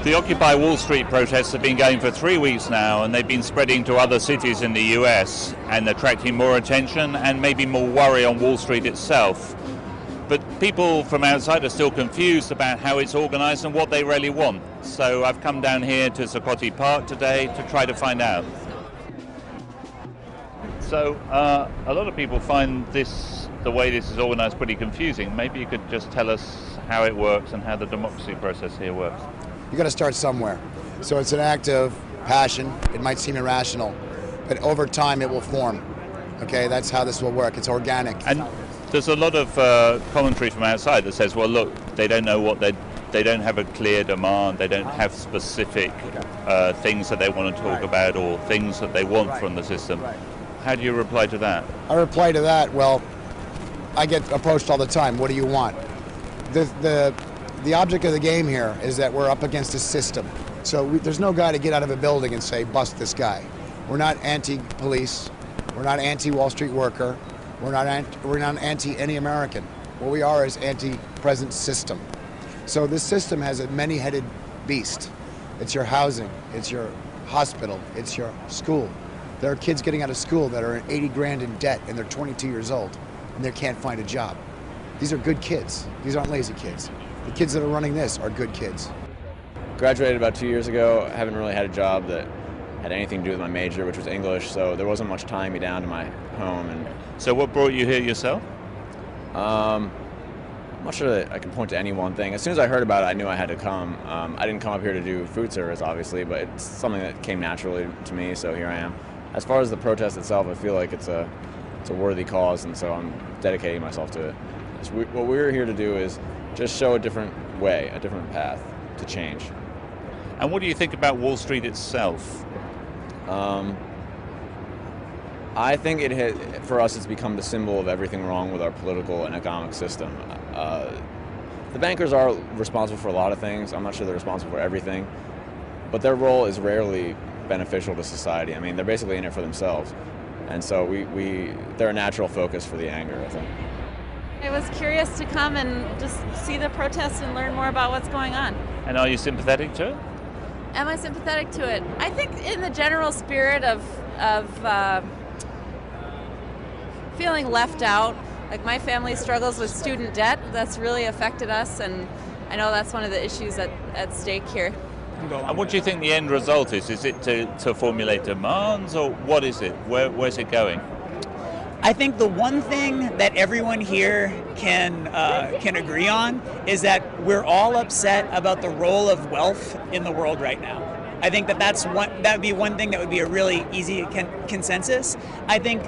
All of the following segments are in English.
The Occupy Wall Street protests have been going for 3 weeks now, and they've been spreading to other cities in the US and attracting more attention and maybe more worry on Wall Street itself. But people from outside are still confused about how it's organized and what they really want. So I've come down here to Zuccotti Park today to try to find out. So a lot of people find the way this is organized pretty confusing. Maybe you could just tell us how it works and how the democracy process here works. You got to start somewhere. So it's an act of passion. It might seem irrational, but over time it will form. Okay, that's how this will work. It's organic. And there's a lot of commentary from outside that says, well, look, they don't know what they don't have a clear demand. They don't have specific things that they want to talk about or things that they want from the system. How do you reply to that? I reply to that, well, I get approached all the time. What do you want? The object of the game here is that we're up against a system. So there's no guy to get out of a building and say, bust this guy. We're not anti-police. We're not anti-Wall Street worker. We're not anti any American. What we are is anti-present system. So this system has a many-headed beast. It's your housing. It's your hospital. It's your school. There are kids getting out of school that are 80 grand in debt and they're 22 years old and they can't find a job. These are good kids. These aren't lazy kids. The kids that are running this are good kids. Graduated about 2 years ago. I haven't really had a job that had anything to do with my major, which was English, so there wasn't much tying me down to my home. And so what brought you here yourself? I'm not sure that I can point to any one thing. As soon as I heard about it, I knew I had to come. I didn't come up here to do food service, obviously, but it's something that came naturally to me, so here I am. As far as the protest itself, I feel like it's a worthy cause, and so I'm dedicating myself to it. What we're here to do is just show a different way, a different path to change. And what do you think about Wall Street itself? I think for us, it's become the symbol of everything wrong with our political and economic system. The bankers are responsible for a lot of things. I'm not sure they're responsible for everything, but their role is rarely beneficial to society. I mean, they're basically in it for themselves. And so they're a natural focus for the anger, I think. I was curious to come and just see the protests and learn more about what's going on. And are you sympathetic to it? Am I sympathetic to it? I think in the general spirit of feeling left out. Like my family struggles with student debt. That's really affected us, and I know that's one of the issues at stake here. And what do you think the end result is? Is it to formulate demands, or what is it? Where's it going? I think the one thing that everyone here can agree on is that we're all upset about the role of wealth in the world right now. I think that would be one thing that would be a really easy consensus. I think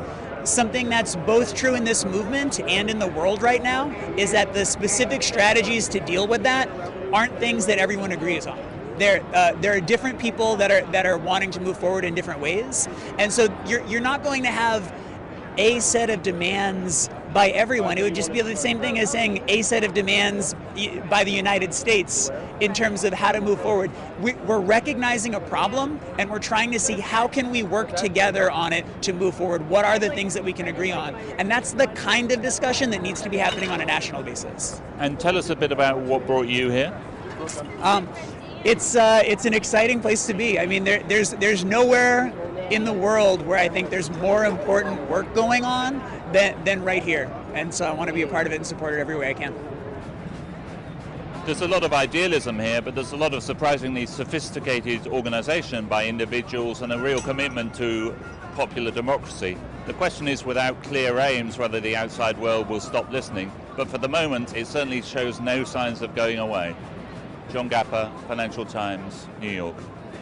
something that's both true in this movement and in the world right now is that the specific strategies to deal with that aren't things that everyone agrees on. There are different people that are wanting to move forward in different ways, and so you're not going to have a set of demands by everyone. It would just be the same thing as saying a set of demands by the United States in terms of how to move forward. We're recognizing a problem and we're trying to see how can we work together on it to move forward. What are the things that we can agree on? And that's the kind of discussion that needs to be happening on a national basis. And tell us a bit about what brought you here. It's an exciting place to be. I mean, there's nowhere in the world where I think there's more important work going on than right here. And so I want to be a part of it and support it every way I can. There's a lot of idealism here, but there's a lot of surprisingly sophisticated organization by individuals and a real commitment to popular democracy. The question is, without clear aims, whether the outside world will stop listening. But for the moment, it certainly shows no signs of going away. John Gapper, Financial Times, New York.